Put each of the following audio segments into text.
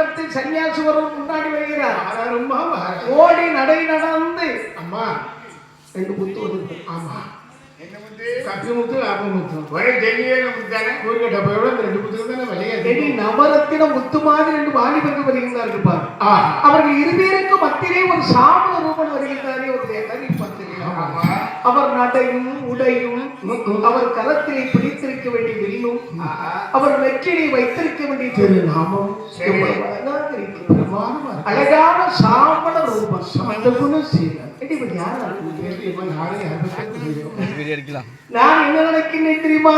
மடத்து சன்னியாசி ஒருவர் முன்னாடி வருகிறார். ஓடி நடை நடந்து அம்மா 2 முத்து வந்து. ஆமா என்ன முத்து? கப்பி முத்து, ஆப்ப முத்து. ஒரே டெல்லியே முத்தானே. கூறுக டப்பையோட 2 முத்து தானே வலியா. டெல்லி நவரத்தின முத்து மாதிரி 2 வாலிபர்கள் வருகிறார்கள் பார். அவர்கள் இருவருக்கும் மத்தியிலே ஒரு சாமல ரூபன் வருகிறாரே ஒரு தேவனை பார்த்தீங்களா? அவர் நடையும் உடையும் அவர் கரத்திலே பிடித்திருக்க வேண்டிய வில்லும் அவர் நெற்றிலே வைத்திருக்க வேண்டிய திருநாமம் அழகான சாமல ரூபம். நான் என்ன நினைக்கிறேன் தெரியுமா?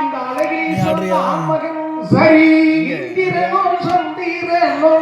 இந்த அழகிலே மகன் சரி இந்திரனோ சந்திரனோ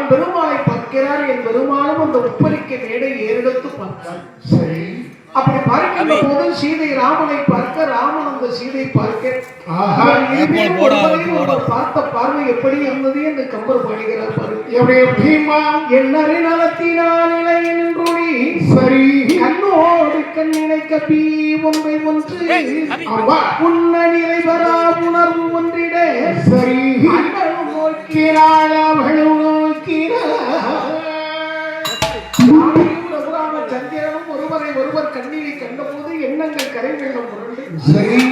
பெருமாளை பார்க்கிறார். என் பெருமாளும் அந்த உப்பரிக்கை மேடை ஏறெடுத்து பார்த்தார். சரி, அப்படி பார்க்கின்ற போது சீதை ராமனை பார்க்க, ராமன் அந்த சீதை பார்க்க, பார்த்த பார்வை எப்படி இருந்தது என்று கம்பர் பாடுகிறார். என்னறை நலத்தினால் இலை நின்றொழி சரி கண்ணோடு கண்ணினை கப்பி ஒன்றை ஒன்று உன்ன நிலை வரா உணர்வு ஒன்றிட சரி அண்ணனும் நோக்கிறாள் அவளும் நோக்கிறாள். சந்திரனும் ஒருவரை ஒருவர் கண்ணீரை கண்டபோது எண்ணங்கள் கரை வெள்ளம் புரண்டு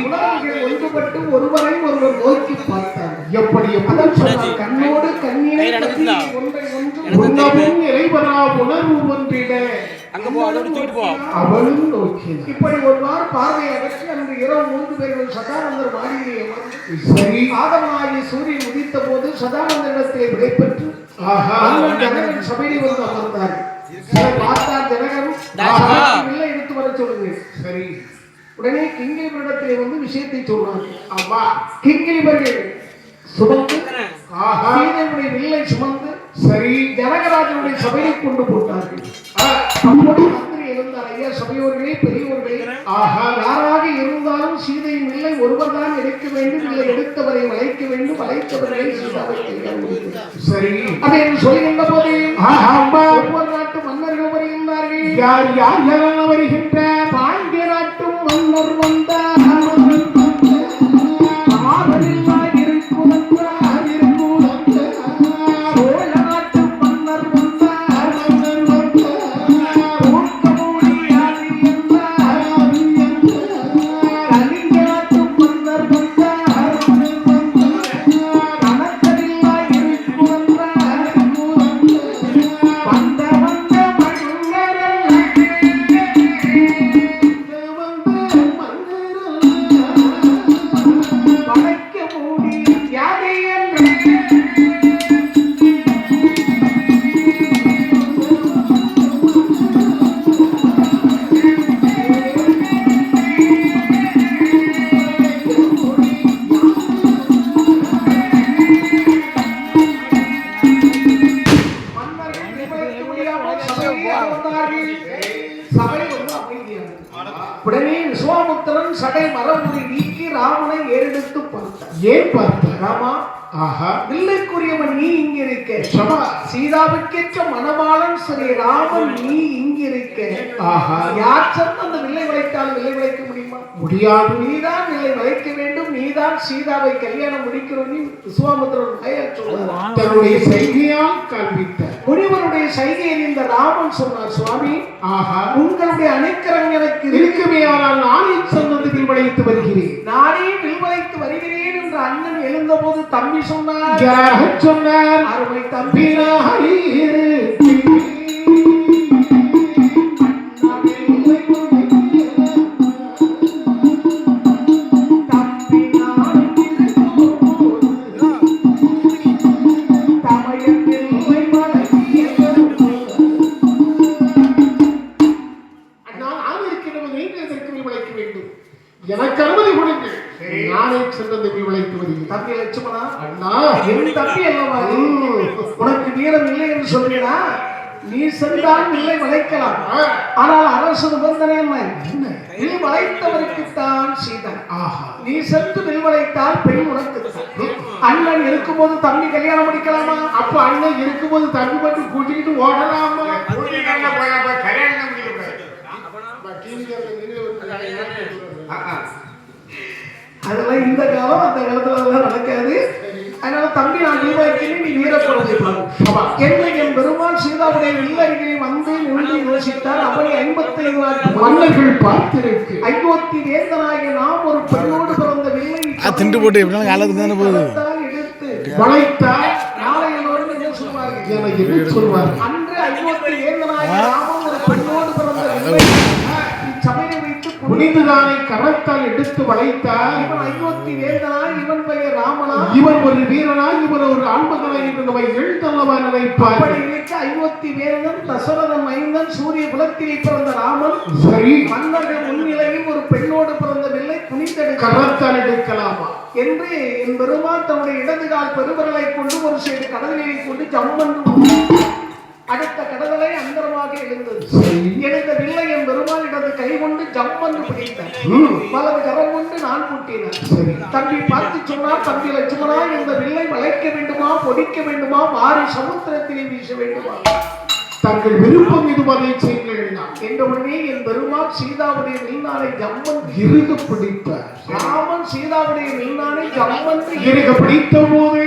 உலகங்கள் ஒன்றுபட்டு ஒருவரை ஒருவர் நோக்கி பார்த்தார். எப்படி கண்ணோடு கண்ணீரை ஒன்றை ஒன்று இறைவரா உணர்வு ஒன்றிட அவளும் நோக்கி இப்படி ஒருவாறு பார்வை அகற்றி அன்று இரவு 3 பேர்கள் சதானந்தர் மாளிகையை சரி ஆதமாகி சூரியன் உதித்த போது சதானந்தரிடத்திலே விடைபெற்று ஜனகன் சபையில் வந்து அமர்ந்தார். பார்த்தார் ஜனகன் இல்லை எடுத்து வர சொல்லுங்க. சரி, உடனே கிங்கிலிபரிடத்திலே வந்து விஷயத்தை சொல்றாங்க. அம்மா கிங்கிலிபர்கள் சுமந்து சீதையுடைய வில்லை சுமந்து சரி ஜனகராஜனுடைய சபையை கொண்டு போட்டார்கள். அப்போது மந்திரி இருந்தார். ஐயா சபையோர்களே, பெரியவர்களே, யாராக இருந்தாலும் சீதையின் வில்லை ஒருவர் தான் எடுக்க வேண்டும், இல்லை எடுத்தவரை வளைக்க வேண்டும், வளைத்தவர்களை சீதாவை சரி அதை சொல்கின்ற போது ஒவ்வொரு நாட்டு மன்னர்கள் வருகின்றார்கள். யார் யார் வருகின்ற பாண்டிய நாட்டும் மன்னர் வந்தார். ஏறெடுத்து பார்த்தார். ஏன் பார்த்தார்? ராமா, ஆஹா, வில்லைக்குரியவன் நீ இங்க இருக்க, சபா, சீதாவுக்கேற்ற மணவாளன் ஸ்ரீ ராமன் நீ இங்க இருக்க. ஆஹா, யார் சொன்ன அந்த வில்லை வளைத்தால் வில்லை வளைக்க முடியுமா? முடியாது. நீதான் வில்லை வளைக்க வேண்டும், நீதான் சீதாவை கல்யாணம் முடிக்கிறோம் விஸ்வாமித்திரன் வாயால் சொல்றார். தன்னுடைய செய்கையால் காண்பித்தார். முனிவருடைய செய்கையை இந்த ராமன் சொன்னார். சுவாமி, ஆஹா, உங்களுடைய அணைக்கரம் எனக்கு இருக்குமே, ஆனால் நானே சொன்னதில் விளைத்து வருகிறேன். நானே வில்வளைத்து வருகிறேன் என்று அண்ணன் எழுந்தபோது தம்பி சொன்னார். யாராகச் சொன்னார்? அருமை தம்பி, எனக்கு அனுமதி கொடுங்கள், நானே சென்றது விளைத்து வருகிறேன். தம்பி லட்சுமணா, அண்ணா, என் தம்பி அல்லவா நீ? உனக்கு வீரம் இல்லை என்று சொல்கிறா? நீ சென்றால் வில்லை வளைக்கலாம், ஆனால் அரசு நிபந்தனை என்ன? வில் வளைத்தவருக்குத்தான் சீதன். ஆஹா, நீ சென்று வில் வளைத்தால் பெண் உனக்கு. அண்ணன் இருக்கும்போது தம்பி கல்யாணம் முடிக்கலாமா? அப்ப அண்ணன் இருக்கும்போது தம்பி மட்டும் கூட்டிக்கிட்டு ஓடலாமா? அதெல்லாம் இந்த காலம் அந்த காலத்துல அதெல்லாம் நடக்காது. அதனால தம்பி நான் வில்வாய்க்கிறேன், நீ வீரப்படத்தை பாரு என்று என் பெருமான் சீதாவுடைய வில்லருகிலே வந்து நின்று யோசித்தார். அவரை 55 மன்னர்கள் பார்த்திருக்கு. அயோத்தி வேந்தனாகிய நாம் ஒரு பெண்ணோடு பிறந்த வில்லை திண்டு போட்டு எப்படினாலும் காலத்துக்கு தானே போகுது. எடுத்து வளைத்தால் நாளை எல்லோரும் என்ன சொல்வார்கள்? எனக்கு என்ன சொல்வார்? அன்று அயோத்தி வேந்தனாகிய நாமும் ஒரு பெண்ணோடு பிறந்த வில்லை சபையை வைத்து புனிததானை கரத்தால் எடுத்து வளைத்தார். இவன் அயோத்தி வேந்தனா, இவன் பெயர் ராமனா, இவர் ஒரு வீரனா, இவர் ஒரு ஆண்மகனா என்று நம்மை எழுத்தல்லவா நினைப்பார். அப்படி இருக்க அயோத்தி வேந்தன் தசரதன் மைந்தன் சூரிய குலத்திலே பிறந்த ராமன் சரி, மன்னர்கள் முன்னிலையில் ஒரு பெண்ணோடு பிறந்த வில்லை புனிதெடுக்க கரத்தால் எடுக்கலாமா என்று என் பெருமான் தன்னுடைய இடது கால் பெருவரலை கொண்டு ஒரு சைடு கடலினை கொண்டு ஜம்மன்று அடுத்த கடலை அந்தரமாக எழுந்தது. எழுந்த வில்லை என் பெருமான் இடது கை கொண்டு ஜம்மன்று பிடித்தார். வலது கரம் கொண்டு நான் பூட்டினார். தம்பி பார்த்து சொன்னார், தம்பி லட்சுமணா, இந்த வில்லை வளைக்க வேண்டுமா, பொடிக்க வேண்டுமா, மாறி சமுத்திரத்திலே வீச வேண்டுமா? தங்கள் விருப்பம் இதுவரை செய்யுங்கள் என்ற உடனே என் பெருமான் சீதாவுடைய வில்லானை ஜம்மன் இறுக பிடித்தார். ராமன் சீதாவுடைய வில்லானை ஜம்மன் இறுக பிடித்த போது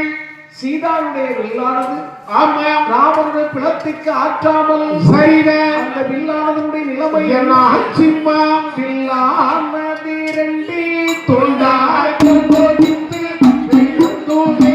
சீதாவுடைய வில்லானது ஆமாம் ராமனுடைய பிளத்திற்கு ஆற்றாமல் சரிதான் அந்த வில்லானதுடைய நிலைமை என்ன ஆச்சுமா? வில்லானது ரெண்டே தொண்டாற்று போதித்து வெள்ளத்தோமே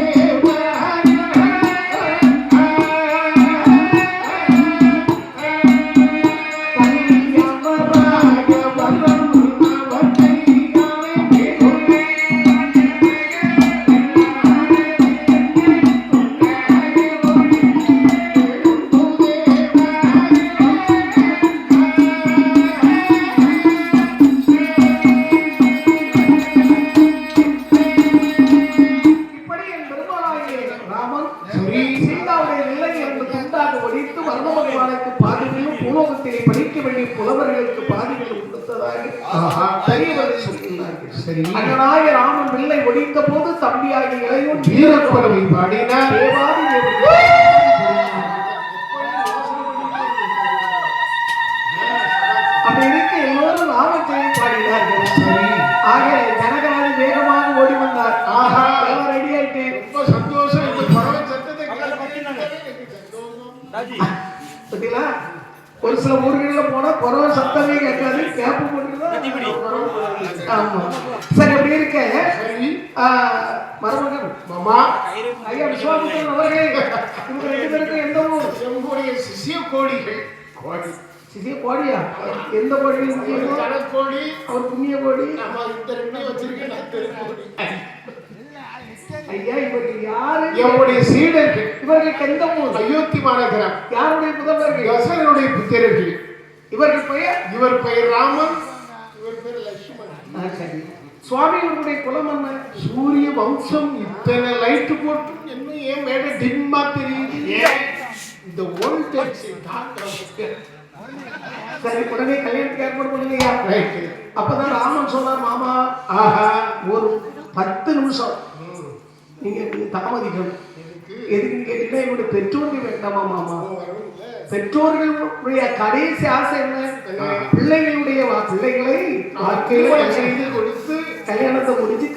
படிக்க வேண்டிய புலவர்களுக்கு பாதிகளும் கொடுத்ததாக பெரியவர்கள் சொல்கிறார்கள். சரி, அண்ணனாய ராமன் வில்லை ஒடித்த போது தம்பியாகிய இளையோன் வீரப்பறவை பாடினார். தேவாதி தேவர்கள் அப்படி இருக்க எல்லோரும் ராமஜெயை பாடினார்கள். சரி, ஆக ஜனகராஜ் வேகமாக ஓடி வந்தார். ஆஹா, எல்லாம் ரெடி ஆயிட்டு ரொம்ப சந்தோஷம். இந்த பறவை சத்தத்தை பார்த்தீங்களா? ஒரு சில ஊர்களில் போனா பறவை சத்தமே கேட்காது, கேப்பு போட்டுதான். ஆமா, சரி. அப்படி இருக்க மருமகன் மாமா ஐயா விஸ்வாமித்திரன் அவர்களே, இவங்க 2 பேருக்கும் எந்த ஊர்? செம்புடைய சிசிய கோடிகள். சிசிய கோடியா? எந்த கோடி? கடற்கோடி, அவர் புண்ணிய கோடி. நம்ம இந்த 2 வச்சிருக்கேன். நான் தெருக்கோடி. ஐயா, இவர்கள் யாரு? என்னுடைய சீடர்கள். இவர்களுக்கு எந்த ஊர்? அயோத்தி மாநகரம். யாருடைய புதல்வர்கள்? தசரனுடைய புத்திரர்கள். இவர்கள் பெயர்? இவர் பெயர் ராமன், இவர் பெயர் லட்சுமணன். சரி. சுவாமி இவருடைய குலம் என்ன? சூரிய வம்சம். இத்தனை லைட் போட்டு இன்னும் ஏன் மேல டிம்மா தெரியுது? இந்த வோல்டேஜ் சரி, உடனே கல்யாணத்துக்கு ஏற்பாடு பண்ணுங்கய்யா. ரைட். அப்பதான் ராமன் சொன்னார், மாமா, ஆஹா, ஒரு 10 நிமிஷம் நீங்க தாமதிக்கணும். எதுக்குன்னு கேட்டீங்கன்னா என்னுடைய பெற்றோர்கள் வேண்டாமா மாமா? பெற்றோர்களுடைய கடைசி ஆசை என்ன? பிள்ளைகளை வாழ்க்கையில செய்து கொடுத்து கல்யாணத்தை முடிச்சு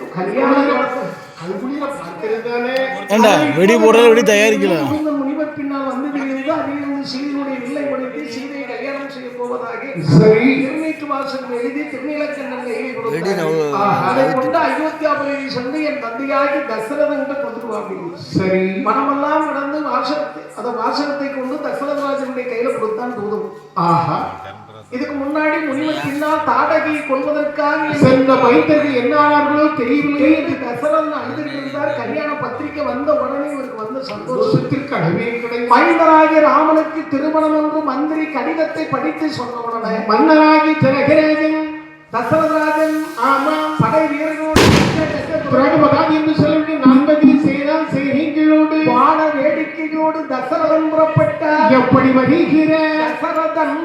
ஏண்டா வெடி போடுறது வெடி தயாரிக்கல முனிவர் பின்னால் வந்ததிலிருந்து அதிலிருந்து சீதையுடைய வில்லை முடித்து சீதையை கல்யாணம் செய்ய போவதாக திருநீற்று வாசகம் எழுதி திருநீலக்கண்ணன் கையில் கொடுத்தார். அதை கொண்டு அயோத்தியாபுரியை சென்று என் தந்தையாகி தசரதன் கொண்டு சரி மனமெல்லாம் நடந்து வாசகத்தை கொண்டு தசரதராஜனுடைய கையில கொடுத்தான் தூதும். ஆஹா, இதுக்கு முன்னாடி முனிவர் பின்னால் தாடகையை கொள்வதற்காக சென்ற மைந்தர்கள் என்ன ஆனார்களோ தெரியவில்லை என்று தசரதன் அழுதிருந்தார். கல்யாண பத்திரிகை வந்த உடனே இவருக்கு வந்த சந்தோஷத்திற்கு அளவே கிடையாது. மைந்தராகிய ராமனுக்கு திருமணம் என்று மந்திரி கடிதத்தை படித்து சொன்ன உடனே மன்னராகி ஜனகராஜன் தசரதராஜன் ஆமா படை வீரர்களோடு என்று சொல்லி நண்பதி செய்தால் செய்திகளோடு வான வேடிக்கையோடு தசரதன் புறப்பட்டார். எப்படி வருகிற தசரதன்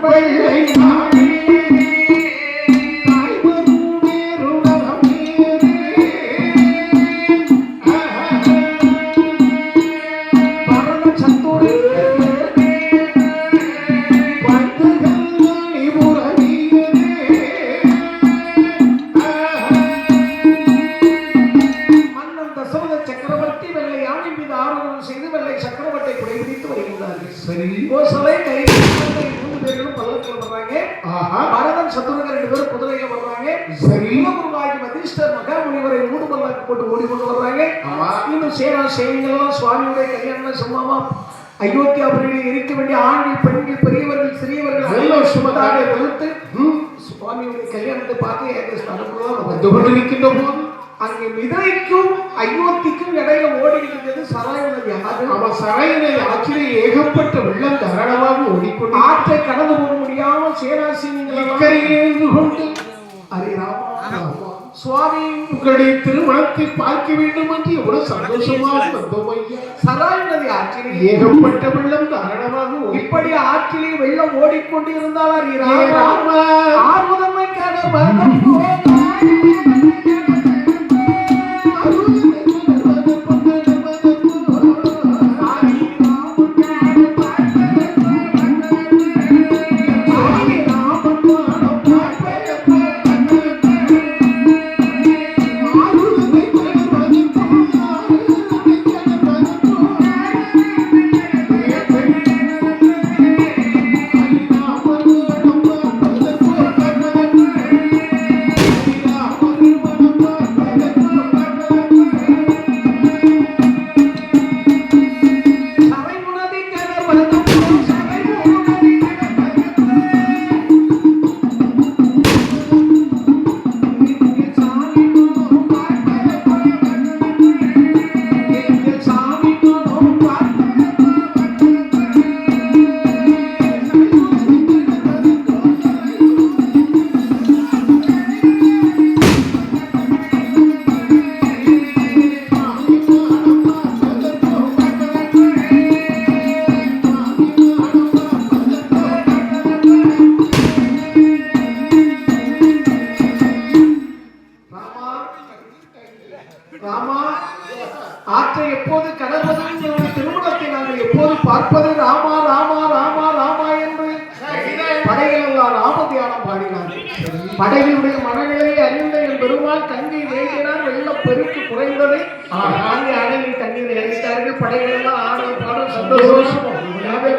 சுவாமியுடைய கல்யாணம் சும்மாவா? அயோத்தியாபுரியில் இருக்க வேண்டிய ஆண்கள் பெண்கள் பெரியவர்கள் சிறியவர்கள் சுமதாக வகுத்து சுவாமியுடைய கல்யாணத்தை பார்த்து கொண்டிருக்கின்ற போது அங்கே மிதிரைக்கும் அயோத்திக்கும் இடையில ஓடி இருந்தது சராய் நதி. அவன் சராய் நதி ஆற்றிலே ஏகப்பட்ட வெள்ளம் தாராளமாக ஓடிக்கொண்டு ஆற்றை கடந்து போக முடியாமல் சேனாசீனிகள் கொண்டு சுவாமி உங்களுடைய திருமணத்தை பார்க்க வேண்டும் என்று எவ்வளவு சந்தோஷமாக வந்தோம் ஐயா. சராய் நதி ஆற்றிலே ஏகப்பட்ட வெள்ளம் தாராளமாக இப்படி ஆற்றிலே வெள்ளம் ஓடிக்கொண்டு இருந்தால் ஆர்வதமை படைகளுடைய மனநிலையை அறிந்த என் பெருமாள் தங்கை வேண்டினார். வெள்ளம் பெருக்கு குறைந்ததை அணையில் தண்ணீரை அளித்தார்கள். படைகள் எல்லாம் ஆடல் பாடல் சந்தோஷம்.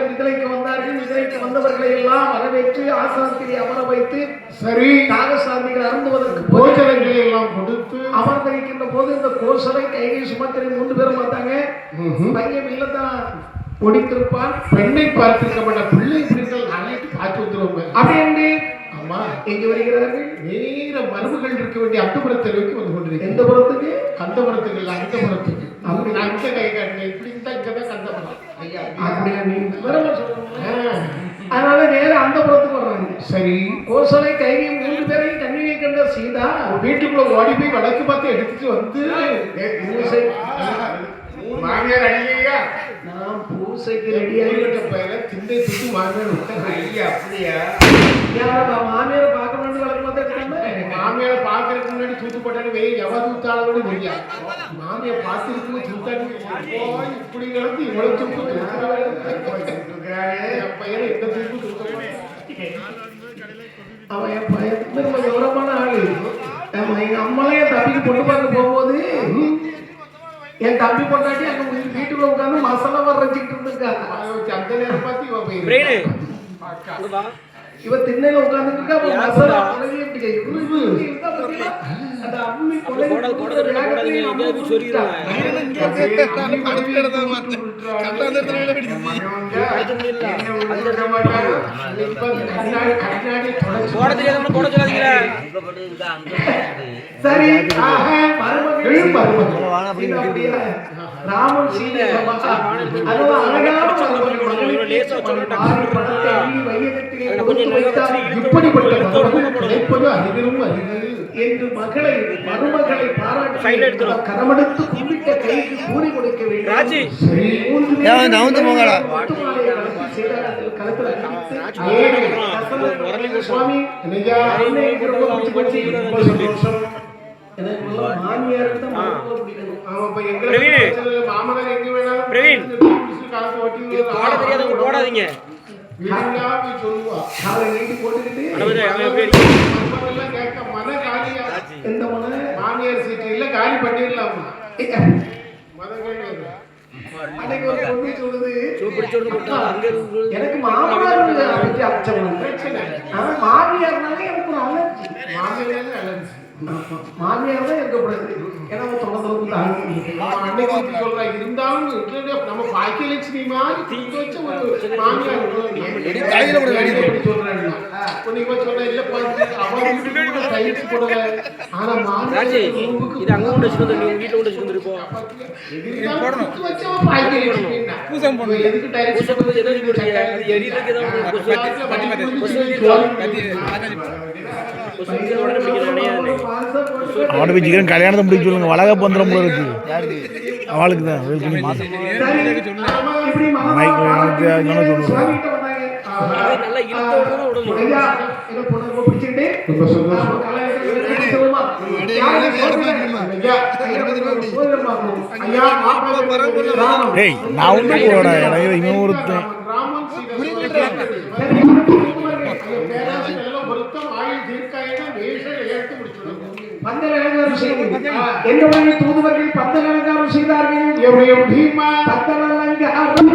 நிதிரைக்கு வந்தார்கள். நிதிரைக்கு வந்தவர்களை எல்லாம் வரவேற்று ஆசாந்திரி அமர வைத்து சரி நாகசாந்திகள் அருந்துவதற்கு போஜனங்களை எல்லாம் கொடுத்து அமர்ந்திருக்கின்ற போது இந்த கோசலை கைகை சுமத்திரை 3 பேரும் வந்தாங்க. பையன் இல்லதான் ஒடித்திருப்பான். பெண்ணை பார்த்திருக்கப்பட்ட பிள்ளை பிள்ளைகள் அழைத்து பார்த்து வந்துருவாங்க. அப்படி எங்க வருகிறார்கள்? நேர மரபுகள் இருக்க வேண்டிய அந்தபுரத்தை நோக்கி வந்து கொண்டிருக்க. எந்த புறத்துக்கு? கந்தபுரத்துக்கு இல்ல, அந்தபுரத்துக்கு. அப்படி நான் இந்த கை காட்டினேன். இப்படி தான் இங்கதான் கந்தபுரம். அப்படியா? நீங்க அதனால நேர அந்த புறத்துக்கு வர்றாங்க. சரி, கோசலை கைகை 3 பேரையும் கண்ணியை கண்ட சீதா வீட்டுக்குள்ள ஓடி போய் வடக்கு பார்த்து எடுத்துட்டு வந்து மாமியார் அடியா நான் பூசைக்கு ரெடி ஆகிட்ட பயில திண்டை திட்டு மாமியார் அப்படியா? மாமியாரை பார்க்க வேண்டும் வழக்கு பார்த்து மாமியாரை பாக்குறதுக்கு முன்னாடி தூத்து போட்டாலும் வெயில் எவ்வளவு தூத்தாலும் கூட தெரியாது. மாமியை பார்த்துருக்கு தூத்தாடி இப்படி கிடந்து இவ்வளவு தூக்கு என் பையனை எந்த தூக்கு தூக்க அவன் என் பையன் ரொம்ப கௌரவமான ஆளு. எங்க அம்மாலே என் தம்பிக்கு பொண்ணு பார்க்க போகும்போது என் தம்பி பொண்டாட்டி அங்க வீட்டுக்குள்ள உட்காந்து மசாலா வரைச்சிட்டு இருந்திருக்காங்க. அந்த நேரம் பார்த்து இவன் பையன் இவ திண்ணையில உட்கார்ந்துட்டு இருக்கா. மசாலா உடனே இப்படி அந்த அம்மி சரி ராமன் சீதை என்று மகளை மருமகளை பாராட்டி கரமெடுத்து கும்பிட்ட கைக்கு கூறி கொடுக்க வேண்டும். சுவாமி மாமியார் மாமனார் எங்க வேணாலும் போடாதீங்க சொல்லுவா கேட்க மன காலியா எந்த மன மாமியார் சீட்டு இல்ல காலி பண்ணிடலாமா அன்னைக்கு ஒரு பொண்ணு சொல்லுது எனக்கு மாமனார் பற்றி அச்சம் பிரச்சனை. ஆனா மாமியார்னாலே எனக்கு ஒரு அலர்ஜி. மாமியார் அலர்ஜி மாமியார் தான் இருக்கக்கூடாது. ஏன்னா தொடர்ந்து அன்னைக்கு சொல்றா இருந்தாலும் நம்ம பாக்கியலட்சுமி மாதிரி தீங்க வச்ச ஒரு மாமியார் சொல்றேன். சொல்ற இல்ல அவங்க டைல்ஸ் போடல. ஆனா மாமியார் இது அங்க கொண்டு வச்சுட்டு வந்து வீட்டுல கொண்டு வச்சுட்டு இருப்போம். வச்சவன் பாக்கியலட்சுமி எதுக்கு டைல்ஸ் போடுறது எதுக்கு போடுறீங்க? அது எரியறதுக்கு தான் அவனை போய் சீக்கிரம் கல்யாணத்தை முடிக்க சொல்லுங்க. வளக பந்திரம் போல இருக்கு அவளுக்கு தான் ஏய் நான் ஒன்று போட இவன் ஒருத்தன் என்னுடைய தூதுவர்கள் பந்தல் அலங்காரம் செய்தார்கள். பீமா பந்தல் அலங்காரம்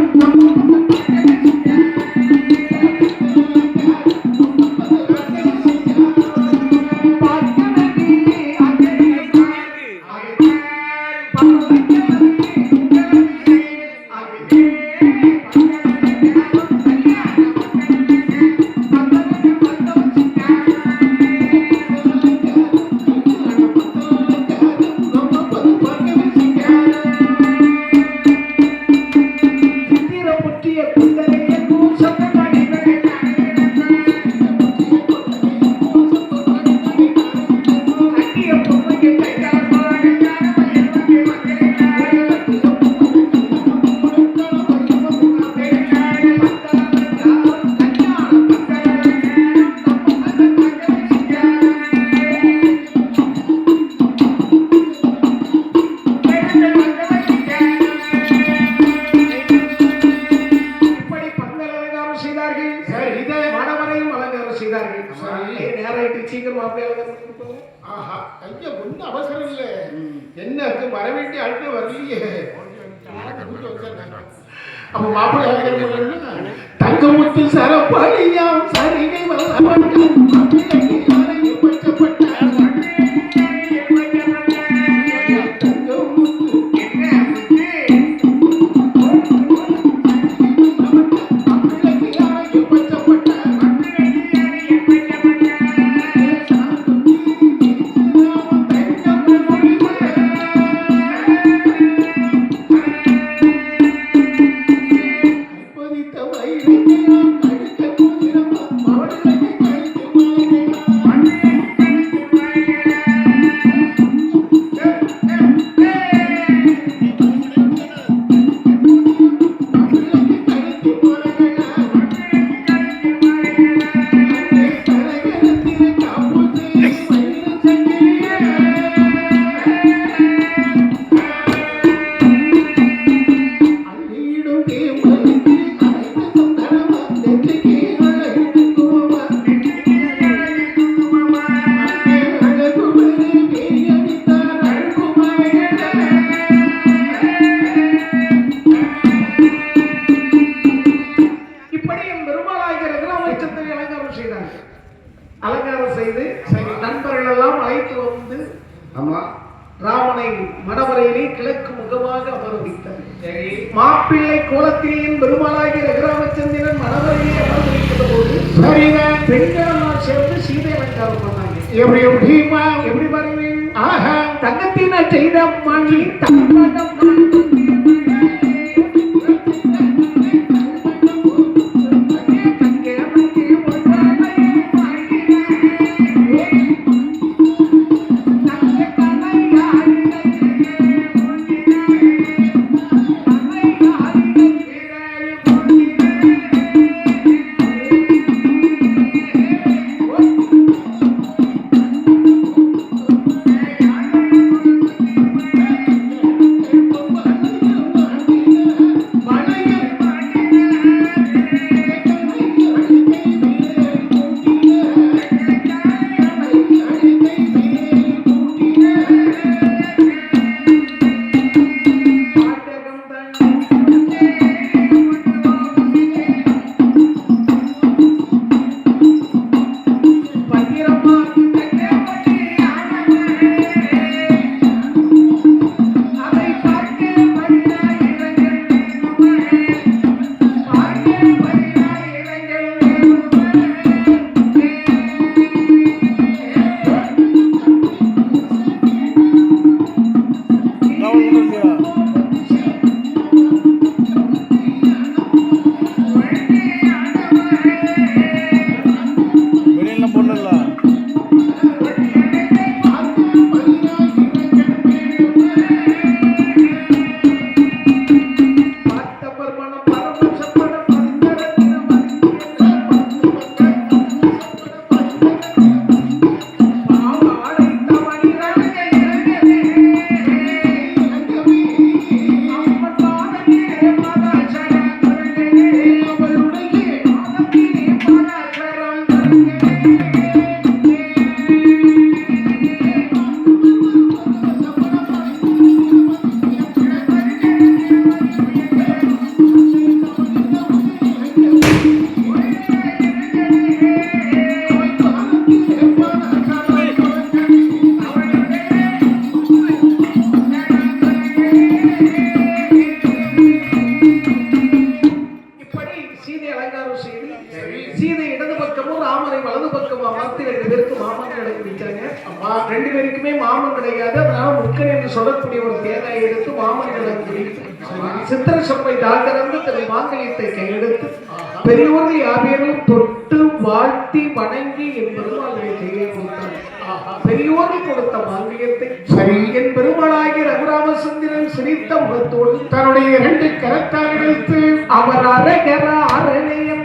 அவசரம் இல்ல என்ன வர வேண்டிய ஆட்கள் வரலையே. அப்ப மாப்பிள்ளை தங்கமுத்து சரப்பாளியாம் சரிகை பரித்த வயிறு அடுத்த ராமனை மணவரையிலே கிழக்கு முகமாக அமர வைத்தார். மாப்பிள்ளை கோலத்திலேயின் பெருமாளாகிய ரகுராமச்சந்திரன் மணவரையிலே அமர வைக்கிற போது சரிதான். பெண்களெல்லாம் சேர்ந்து சீதை அலங்காரம் பண்ணாங்க. எப்படி எப்படிமா எப்படி பாருங்க, ஆஹா தங்கத்தின செய்த மணி தங்கம் வெளியெல்லாம் போடல. சீதை இடது பக்கமும் ராமரை வலது பக்கமும் அமர்த்தி 2 பேருக்கு மாமன் கிடைக்கிறாங்க. அம்மா 2 பேருக்குமே மாமன் கிடையாது. அதனால முக்கன் என்று சொல்லக்கூடிய ஒரு தேங்காயை எடுத்து மாமன் கிடைக்கிறது. சித்திர சப்பை தாழ்ந்து தன் மாங்கல்யத்தை கையெடுத்து பெரியோர்கள் யாவையும் தொட்டு வாழ்த்தி வணங்கி என் பெருமாளை கையை கொடுத்தார். பெரியோர்கள் கொடுத்த மாங்கல்யத்தை சரி என் பெருமாளாகிய ரகுராமச்சந்திரன் சிரித்த முகத்தோடு தன்னுடைய 2 கரத்தால் எடுத்து அவர் அரைகர அரணையம்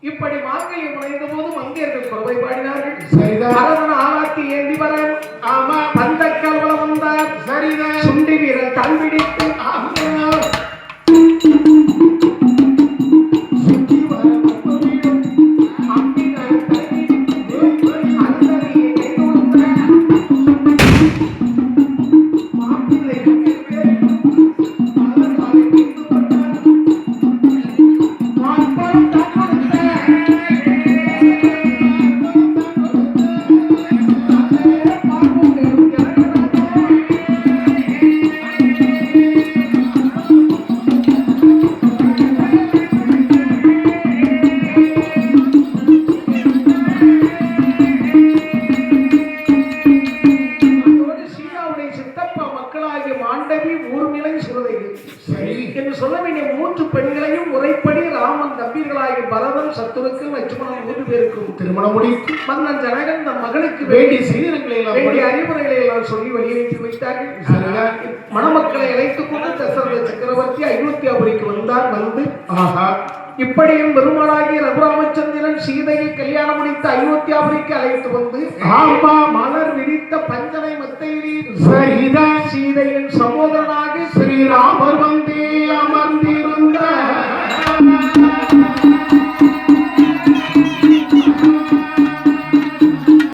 இப்படி மாங்கல்யம் முனைந்த போது மங்கையர்கள் குறவை பாடினார்கள். சரிதான். அரவண ஆராத்தி ஏந்தி வர ஆமா பந்த கல்வளம் வந்தார். சரிதான். சுண்டி வீரர் தன் பிடித்து சுத்தி வர மத்தவீடும் அம்பிகள் தன் அந்தரியை கை கொடுத்த மாப்பிள்ளை சொல்ல வேண்டிய 3 பெண்களையும் முறைப்படி ராமன் தம்பீர்களாகிய பரதன் சத்துருக்கு லட்சுமணன் 3 பேருக்கும் திருமணம் முடித்து மன்னன் ஜனகன் தன் மகளுக்கு வேண்டிய செய்திகளை வேண்டிய அறிவுரைகளை எல்லாம் சொல்லி வழியனுப்பி வைத்தார்கள். மணமக்களை அழைத்துக் கொண்டு தசரத சக்கரவர்த்தி அயோத்தியாபுரிக்கு வந்தார். வந்து ஆஹா இப்படியும் பெருமாளாகிய ரகுராமச்சந்திரன் சீதையை கல்யாணம் முடித்து அயோத்தியாபுரிக்கு அழைத்து வந்து ஆமா மலர் விரித்த பஞ்சனை மெத்தையிலே சரிதான் சீதையின் சகோதரனாக ஸ்ரீராமர்